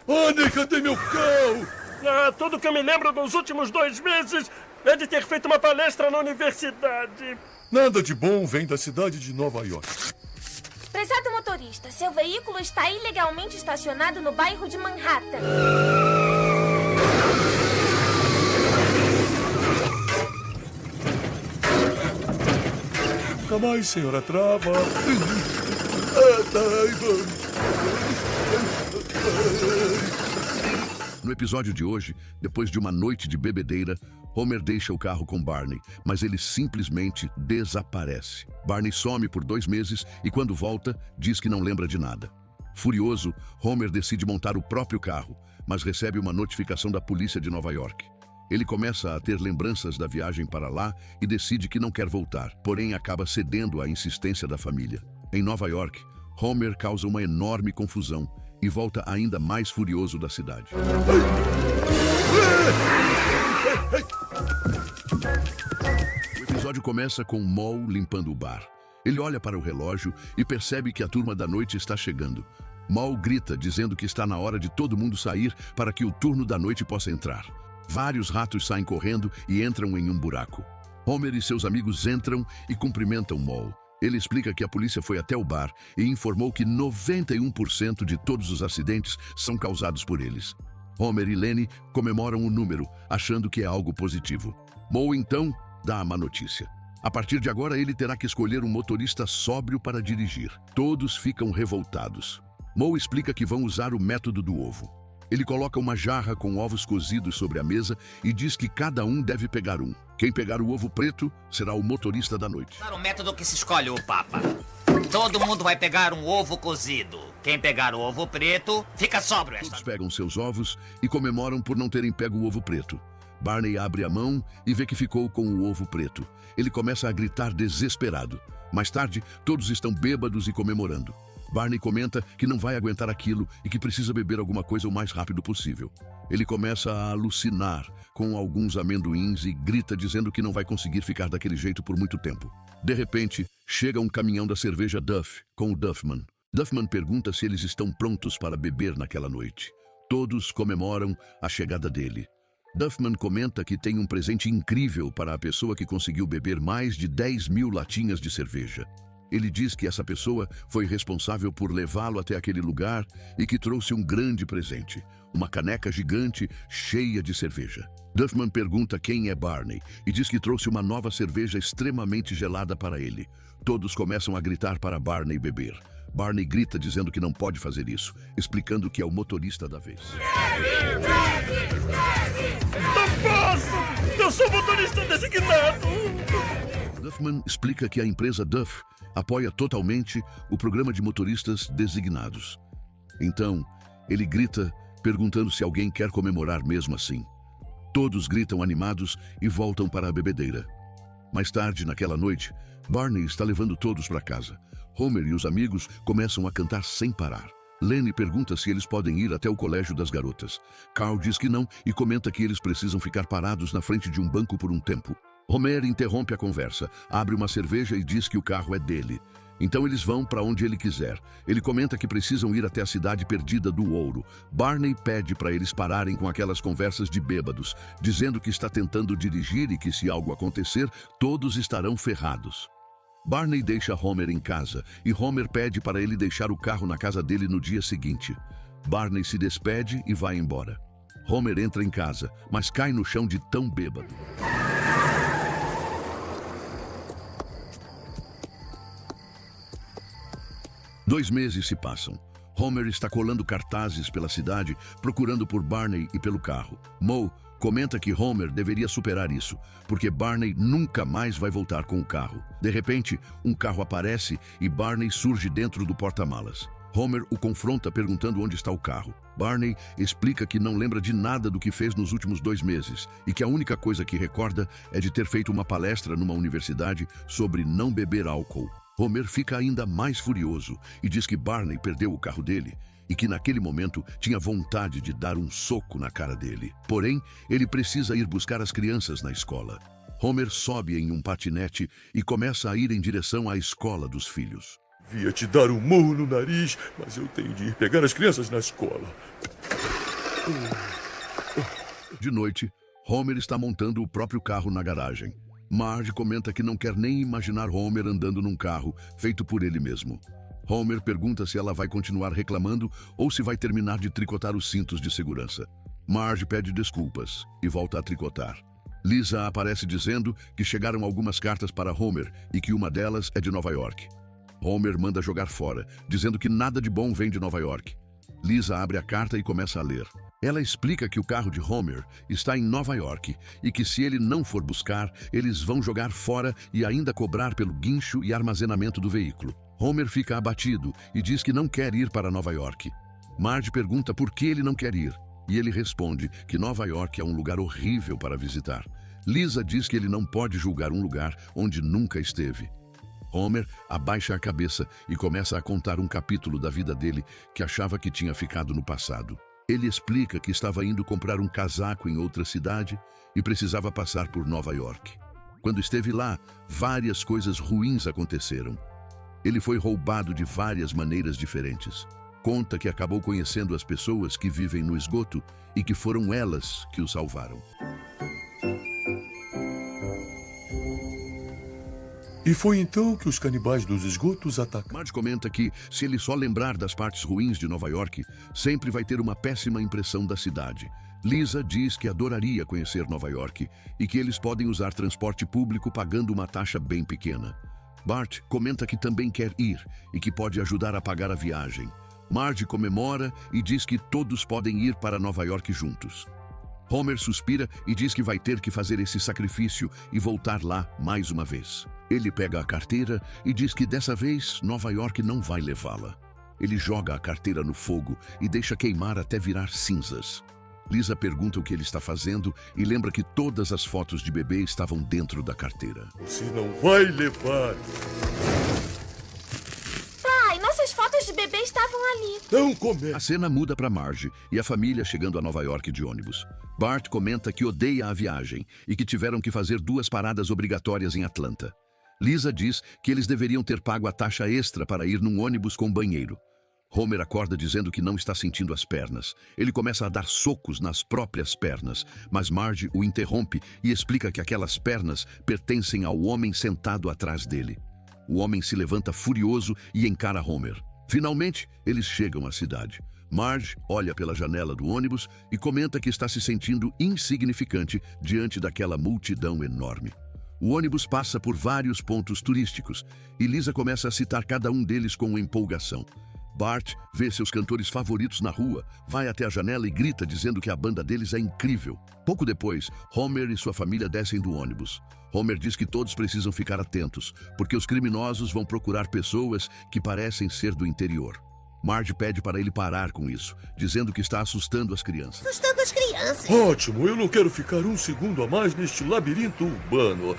Barney, cadê meu carro? Tudo que eu me lembro dos últimos 2 meses é de ter feito uma palestra na universidade. Nada de bom vem da cidade de Nova York. Prezado motorista, seu veículo está ilegalmente estacionado no bairro de Manhattan. Nunca mais, senhora Trava. No episódio de hoje, depois de uma noite de bebedeira, Homer deixa o carro com Barney, mas ele simplesmente desaparece. Barney some por 2 meses e quando volta, diz que não lembra de nada. Furioso, Homer decide montar o próprio carro, mas recebe uma notificação da polícia de Nova York. Ele começa a ter lembranças da viagem para lá e decide que não quer voltar, porém acaba cedendo à insistência da família. Em Nova York, Homer causa uma enorme confusão e volta ainda mais furioso da cidade. O episódio começa com Moe limpando o bar. Ele olha para o relógio e percebe que a turma da noite está chegando. Moe grita dizendo que está na hora de todo mundo sair para que o turno da noite possa entrar. Vários ratos saem correndo e entram em um buraco. Homer e seus amigos entram e cumprimentam Moe. Ele explica que a polícia foi até o bar e informou que 91% de todos os acidentes são causados por eles. Homer e Lenny comemoram o número, achando que é algo positivo. Moe, então, dá a má notícia. A partir de agora, ele terá que escolher um motorista sóbrio para dirigir. Todos ficam revoltados. Moe explica que vão usar o método do ovo. Ele coloca uma jarra com ovos cozidos sobre a mesa e diz que cada um deve pegar um. Quem pegar o ovo preto será o motorista da noite. O método que se escolhe, o Papa. Todo mundo vai pegar um ovo cozido. Quem pegar o ovo preto, fica sóbrio. Todos pegam seus ovos e comemoram por não terem pego o ovo preto. Barney abre a mão e vê que ficou com o ovo preto. Ele começa a gritar desesperado. Mais tarde, todos estão bêbados e comemorando. Barney comenta que não vai aguentar aquilo e que precisa beber alguma coisa o mais rápido possível. Ele começa a alucinar com alguns amendoins e grita dizendo que não vai conseguir ficar daquele jeito por muito tempo. De repente, chega um caminhão da cerveja Duff com o Duffman. Duffman pergunta se eles estão prontos para beber naquela noite. Todos comemoram a chegada dele. Duffman comenta que tem um presente incrível para a pessoa que conseguiu beber mais de 10.000 latinhas de cerveja. Ele diz que essa pessoa foi responsável por levá-lo até aquele lugar e que trouxe um grande presente, uma caneca gigante cheia de cerveja. Duffman pergunta quem é Barney e diz que trouxe uma nova cerveja extremamente gelada para ele. Todos começam a gritar para Barney beber. Barney grita dizendo que não pode fazer isso, explicando que é o motorista da vez. Não posso! Eu sou motorista designado! Duffman explica que a empresa Duff apoia totalmente o programa de motoristas designados. Então, ele grita, perguntando se alguém quer comemorar mesmo assim. Todos gritam animados e voltam para a bebedeira. Mais tarde, naquela noite, Barney está levando todos para casa. Homer e os amigos começam a cantar sem parar. Lenny pergunta se eles podem ir até o colégio das garotas. Carl diz que não e comenta que eles precisam ficar parados na frente de um banco por um tempo. Homer interrompe a conversa, abre uma cerveja e diz que o carro é dele. Então eles vão para onde ele quiser. Ele comenta que precisam ir até a cidade perdida do ouro. Barney pede para eles pararem com aquelas conversas de bêbados, dizendo que está tentando dirigir e que se algo acontecer, todos estarão ferrados. Barney deixa Homer em casa e Homer pede para ele deixar o carro na casa dele no dia seguinte. Barney se despede e vai embora. Homer entra em casa, mas cai no chão de tão bêbado. Dois meses se passam. Homer está colando cartazes pela cidade, procurando por Barney e pelo carro. Moe comenta que Homer deveria superar isso, porque Barney nunca mais vai voltar com o carro. De repente, um carro aparece e Barney surge dentro do porta-malas. Homer o confronta perguntando onde está o carro. Barney explica que não lembra de nada do que fez nos últimos 2 meses e que a única coisa que recorda é de ter feito uma palestra numa universidade sobre não beber álcool. Homer fica ainda mais furioso e diz que Barney perdeu o carro dele e que naquele momento tinha vontade de dar um soco na cara dele. Porém, ele precisa ir buscar as crianças na escola. Homer sobe em um patinete e começa a ir em direção à escola dos filhos. Devia te dar um murro no nariz, mas eu tenho de ir pegar as crianças na escola. De noite, Homer está montando o próprio carro na garagem. Marge comenta que não quer nem imaginar Homer andando num carro feito por ele mesmo. Homer pergunta se ela vai continuar reclamando ou se vai terminar de tricotar os cintos de segurança. Marge pede desculpas e volta a tricotar. Lisa aparece dizendo que chegaram algumas cartas para Homer e que uma delas é de Nova York. Homer manda jogar fora, dizendo que nada de bom vem de Nova York. Lisa abre a carta e começa a ler. Ela explica que o carro de Homer está em Nova York e que se ele não for buscar, eles vão jogar fora e ainda cobrar pelo guincho e armazenamento do veículo. Homer fica abatido e diz que não quer ir para Nova York. Marge pergunta por que ele não quer ir e ele responde que Nova York é um lugar horrível para visitar. Lisa diz que ele não pode julgar um lugar onde nunca esteve. Homer abaixa a cabeça e começa a contar um capítulo da vida dele que achava que tinha ficado no passado. Ele explica que estava indo comprar um casaco em outra cidade e precisava passar por Nova York. Quando esteve lá, várias coisas ruins aconteceram. Ele foi roubado de várias maneiras diferentes. Conta que acabou conhecendo as pessoas que vivem no esgoto e que foram elas que o salvaram. E foi então que os canibais dos esgotos atacaram. Marge comenta que, se ele só lembrar das partes ruins de Nova York, sempre vai ter uma péssima impressão da cidade. Lisa diz que adoraria conhecer Nova York e que eles podem usar transporte público pagando uma taxa bem pequena. Bart comenta que também quer ir e que pode ajudar a pagar a viagem. Marge comemora e diz que todos podem ir para Nova York juntos. Homer suspira e diz que vai ter que fazer esse sacrifício e voltar lá mais uma vez. Ele pega a carteira e diz que dessa vez Nova York não vai levá-la. Ele joga a carteira no fogo e deixa queimar até virar cinzas. Lisa pergunta o que ele está fazendo e lembra que todas as fotos de bebê estavam dentro da carteira. Você não vai levar. Pai, nossas fotos de bebê estavam ali. Não começa. A cena muda para Marge e a família chegando a Nova York de ônibus. Bart comenta que odeia a viagem e que tiveram que fazer 2 paradas obrigatórias em Atlanta. Lisa diz que eles deveriam ter pago a taxa extra para ir num ônibus com banheiro. Homer acorda dizendo que não está sentindo as pernas. Ele começa a dar socos nas próprias pernas, mas Marge o interrompe e explica que aquelas pernas pertencem ao homem sentado atrás dele. O homem se levanta furioso e encara Homer. Finalmente, eles chegam à cidade. Marge olha pela janela do ônibus e comenta que está se sentindo insignificante diante daquela multidão enorme. O ônibus passa por vários pontos turísticos e Lisa começa a citar cada um deles com empolgação. Bart vê seus cantores favoritos na rua, vai até a janela e grita dizendo que a banda deles é incrível. Pouco depois, Homer e sua família descem do ônibus. Homer diz que todos precisam ficar atentos, porque os criminosos vão procurar pessoas que parecem ser do interior. Marge pede para ele parar com isso, dizendo que está assustando as crianças. Assustando as crianças. Ótimo, eu não quero ficar um segundo a mais neste labirinto urbano.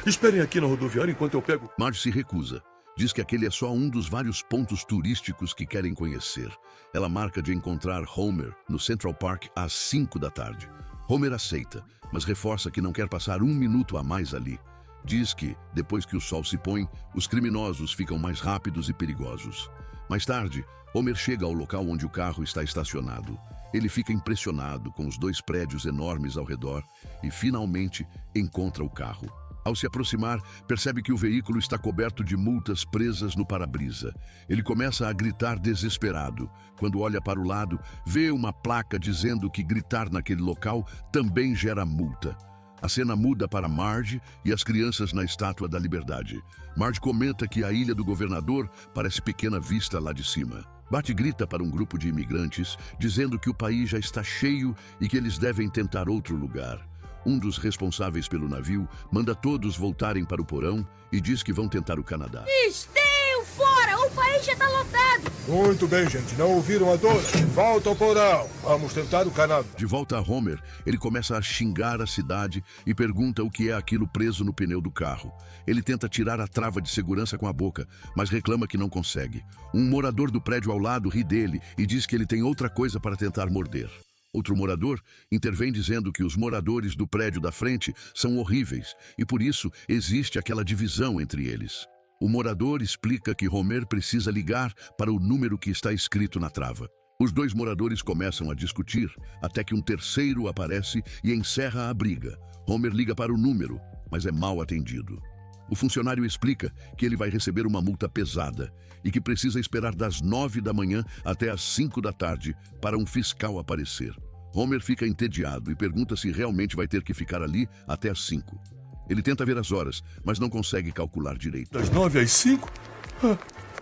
Esperem aqui na rodoviária enquanto eu pego... Marge se recusa. Diz que aquele é só um dos vários pontos turísticos que querem conhecer. Ela marca de encontrar Homer no Central Park às 5 da tarde. Homer aceita, mas reforça que não quer passar 1 minuto a mais ali. Diz que, depois que o sol se põe, os criminosos ficam mais rápidos e perigosos. Mais tarde, Homer chega ao local onde o carro está estacionado. Ele fica impressionado com os 2 prédios enormes ao redor e, finalmente, encontra o carro. Ao se aproximar, percebe que o veículo está coberto de multas presas no para-brisa. Ele começa a gritar desesperado. Quando olha para o lado, vê uma placa dizendo que gritar naquele local também gera multa. A cena muda para Marge e as crianças na Estátua da Liberdade. Marge comenta que a Ilha do Governador parece pequena vista lá de cima. Bart grita para um grupo de imigrantes, dizendo que o país já está cheio e que eles devem tentar outro lugar. Um dos responsáveis pelo navio manda todos voltarem para o porão e diz que vão tentar o Canadá. Esteiam fora! O país já está lotado! Muito bem, gente. Não ouviram a dona? De volta ao porão. Vamos tentar o Canadá. De volta a Homer, ele começa a xingar a cidade e pergunta o que é aquilo preso no pneu do carro. Ele tenta tirar a trava de segurança com a boca, mas reclama que não consegue. Um morador do prédio ao lado ri dele e diz que ele tem outra coisa para tentar morder. Outro morador intervém dizendo que os moradores do prédio da frente são horríveis e por isso existe aquela divisão entre eles. O morador explica que Homer precisa ligar para o número que está escrito na trava. Os dois moradores começam a discutir até que um terceiro aparece e encerra a briga. Homer liga para o número, mas é mal atendido. O funcionário explica que ele vai receber uma multa pesada e que precisa esperar das 9 da manhã até as 5 da tarde para um fiscal aparecer. Homer fica entediado e pergunta se realmente vai ter que ficar ali até as 5. Ele tenta ver as horas, mas não consegue calcular direito. Das 9 às 5?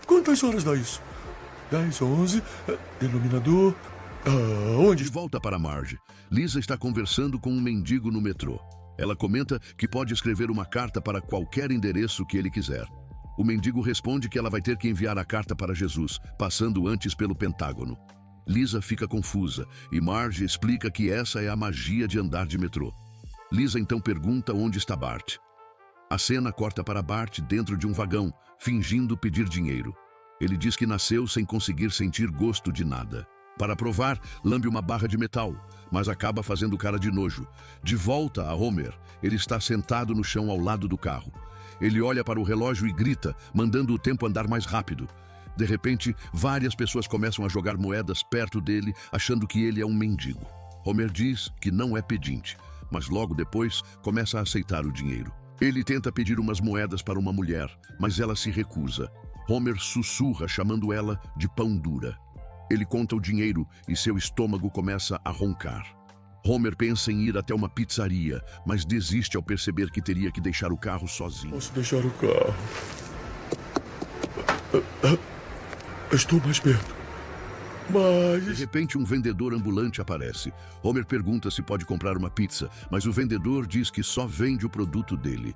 Quantas horas dá isso? 10, 11, denominador... onde? De volta para Marge, Lisa está conversando com um mendigo no metrô. Ela comenta que pode escrever uma carta para qualquer endereço que ele quiser. O mendigo responde que ela vai ter que enviar a carta para Jesus, passando antes pelo Pentágono. Lisa fica confusa e Marge explica que essa é a magia de andar de metrô. Lisa então pergunta onde está Bart. A cena corta para Bart dentro de um vagão, fingindo pedir dinheiro. Ele diz que nasceu sem conseguir sentir gosto de nada. Para provar, lambe uma barra de metal, mas acaba fazendo cara de nojo. De volta a Homer, ele está sentado no chão ao lado do carro. Ele olha para o relógio e grita, mandando o tempo andar mais rápido. De repente, várias pessoas começam a jogar moedas perto dele, achando que ele é um mendigo. Homer diz que não é pedinte, mas logo depois começa a aceitar o dinheiro. Ele tenta pedir umas moedas para uma mulher, mas ela se recusa. Homer sussurra, chamando ela de pão dura. Ele conta o dinheiro e seu estômago começa a roncar. Homer pensa em ir até uma pizzaria, mas desiste ao perceber que teria que deixar o carro sozinho. Posso deixar o carro? Estou mais perto. De Mas... repente, um vendedor ambulante aparece. Homer pergunta se pode comprar uma pizza, mas o vendedor diz que só vende o produto dele.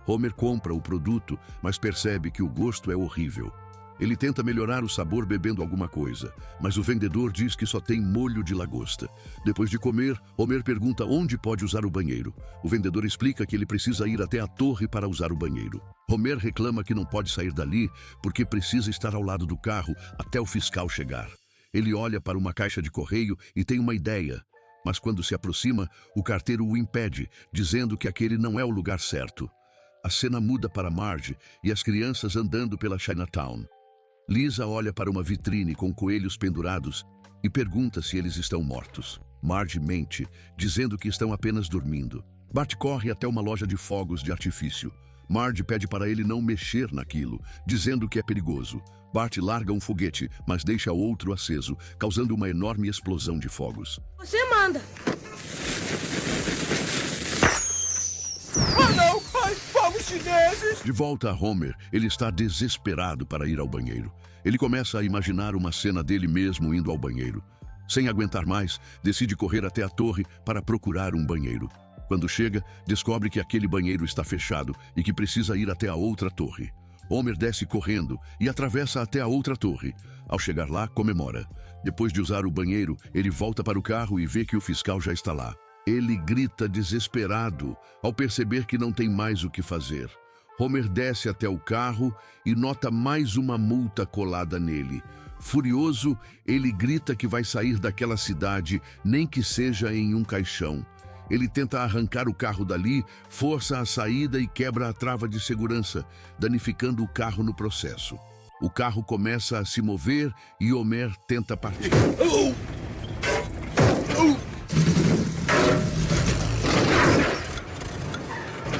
Homer compra o produto, mas percebe que o gosto é horrível. Ele tenta melhorar o sabor bebendo alguma coisa, mas o vendedor diz que só tem molho de lagosta. Depois de comer, Homer pergunta onde pode usar o banheiro. O vendedor explica que ele precisa ir até a torre para usar o banheiro. Homer reclama que não pode sair dali porque precisa estar ao lado do carro até o fiscal chegar. Ele olha para uma caixa de correio e tem uma ideia, mas quando se aproxima, o carteiro o impede, dizendo que aquele não é o lugar certo. A cena muda para Marge e as crianças andando pela Chinatown. Lisa olha para uma vitrine com coelhos pendurados e pergunta se eles estão mortos. Marge mente, dizendo que estão apenas dormindo. Bart corre até uma loja de fogos de artifício. Marge pede para ele não mexer naquilo, dizendo que é perigoso. Bart larga um foguete, mas deixa outro aceso, causando uma enorme explosão de fogos. Você manda. Oh, não! Ai, fogos chineses! De volta a Homer, ele está desesperado para ir ao banheiro. Ele começa a imaginar uma cena dele mesmo indo ao banheiro. Sem aguentar mais, decide correr até a torre para procurar um banheiro. Quando chega, descobre que aquele banheiro está fechado e que precisa ir até a outra torre. Homer desce correndo e atravessa até a outra torre. Ao chegar lá, comemora. Depois de usar o banheiro, ele volta para o carro e vê que o fiscal já está lá. Ele grita desesperado ao perceber que não tem mais o que fazer. Homer desce até o carro e nota mais uma multa colada nele. Furioso, ele grita que vai sair daquela cidade, nem que seja em um caixão. Ele tenta arrancar o carro dali, força a saída e quebra a trava de segurança, danificando o carro no processo. O carro começa a se mover e Homer tenta partir.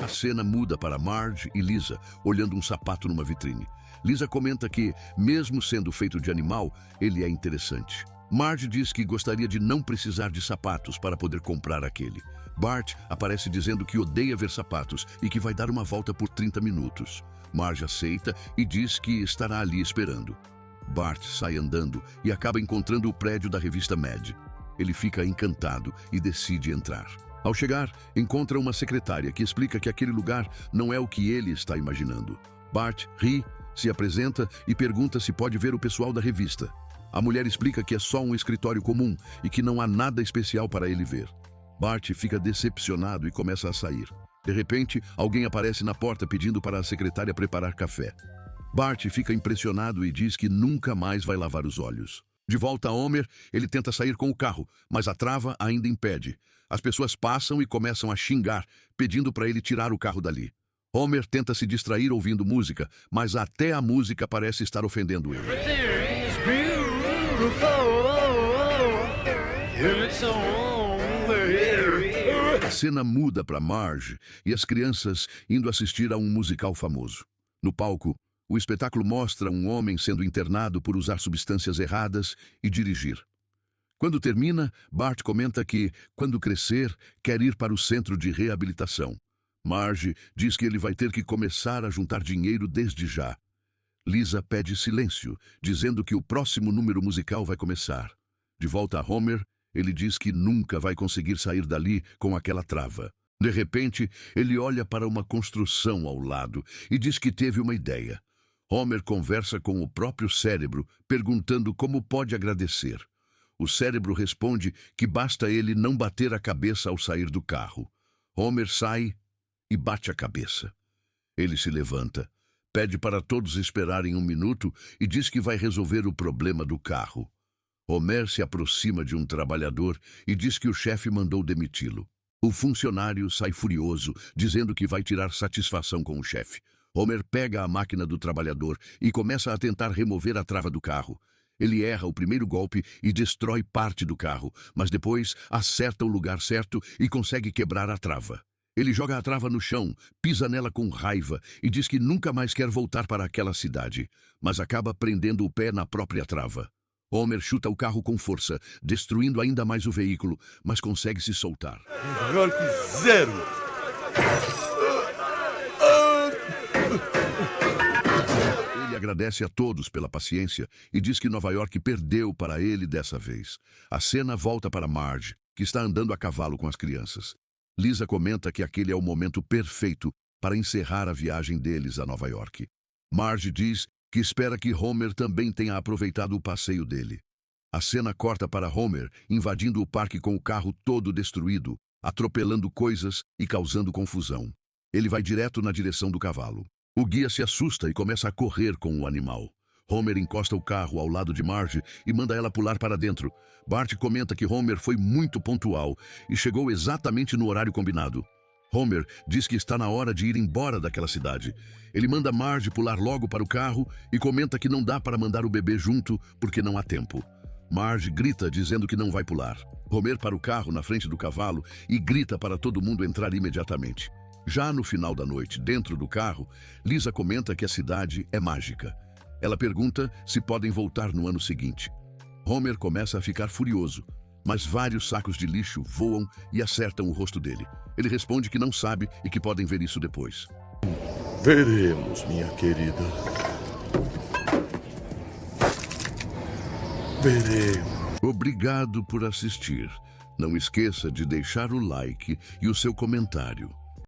A cena muda para Marge e Lisa, olhando um sapato numa vitrine. Lisa comenta que, mesmo sendo feito de animal, ele é interessante. Marge diz que gostaria de não precisar de sapatos para poder comprar aquele. Bart aparece dizendo que odeia ver sapatos e que vai dar uma volta por 30 minutos. Marge aceita e diz que estará ali esperando. Bart sai andando e acaba encontrando o prédio da revista Mad. Ele fica encantado e decide entrar. Ao chegar, encontra uma secretária que explica que aquele lugar não é o que ele está imaginando. Bart ri, se apresenta e pergunta se pode ver o pessoal da revista. A mulher explica que é só um escritório comum e que não há nada especial para ele ver. Bart fica decepcionado e começa a sair. De repente, alguém aparece na porta pedindo para a secretária preparar café. Bart fica impressionado e diz que nunca mais vai lavar os olhos. De volta a Homer, ele tenta sair com o carro, mas a trava ainda impede. As pessoas passam e começam a xingar, pedindo para ele tirar o carro dali. Homer tenta se distrair ouvindo música, mas até a música parece estar ofendendo ele. A cena muda para Marge e as crianças indo assistir a um musical famoso. No palco, o espetáculo mostra um homem sendo internado por usar substâncias erradas e dirigir. Quando termina, Bart comenta que, quando crescer, quer ir para o centro de reabilitação. Marge diz que ele vai ter que começar a juntar dinheiro desde já. Lisa pede silêncio, dizendo que o próximo número musical vai começar. De volta a Homer, ele diz que nunca vai conseguir sair dali com aquela trava. De repente, ele olha para uma construção ao lado e diz que teve uma ideia. Homer conversa com o próprio cérebro, perguntando como pode agradecer. O cérebro responde que basta ele não bater a cabeça ao sair do carro. Homer sai e bate a cabeça. Ele se levanta, pede para todos esperarem 1 minuto e diz que vai resolver o problema do carro. Homer se aproxima de um trabalhador e diz que o chefe mandou demiti-lo. O funcionário sai furioso, dizendo que vai tirar satisfação com o chefe. Homer pega a máquina do trabalhador e começa a tentar remover a trava do carro. Ele erra o primeiro golpe e destrói parte do carro, mas depois acerta o lugar certo e consegue quebrar a trava. Ele joga a trava no chão, pisa nela com raiva e diz que nunca mais quer voltar para aquela cidade, mas acaba prendendo o pé na própria trava. Homer chuta o carro com força, destruindo ainda mais o veículo, mas consegue se soltar. Nova York 0. Ele agradece a todos pela paciência e diz que Nova York perdeu para ele dessa vez. A cena volta para Marge, que está andando a cavalo com as crianças. Lisa comenta que aquele é o momento perfeito para encerrar a viagem deles a Nova York. Marge diz que espera que Homer também tenha aproveitado o passeio dele. A cena corta para Homer invadindo o parque com o carro todo destruído, atropelando coisas e causando confusão. Ele vai direto na direção do cavalo. O guia se assusta e começa a correr com o animal. Homer encosta o carro ao lado de Marge e manda ela pular para dentro. Bart comenta que Homer foi muito pontual e chegou exatamente no horário combinado. Homer diz que está na hora de ir embora daquela cidade. Ele manda Marge pular logo para o carro e comenta que não dá para mandar o bebê junto porque não há tempo. Marge grita dizendo que não vai pular. Homer para o carro na frente do cavalo e grita para todo mundo entrar imediatamente. Já no final da noite, dentro do carro, Lisa comenta que a cidade é mágica. Ela pergunta se podem voltar no ano seguinte. Homer começa a ficar furioso, mas vários sacos de lixo voam e acertam o rosto dele. Ele responde que não sabe e que podem ver isso depois. Veremos, minha querida. Veremos. Obrigado por assistir. Não esqueça de deixar o like e o seu comentário.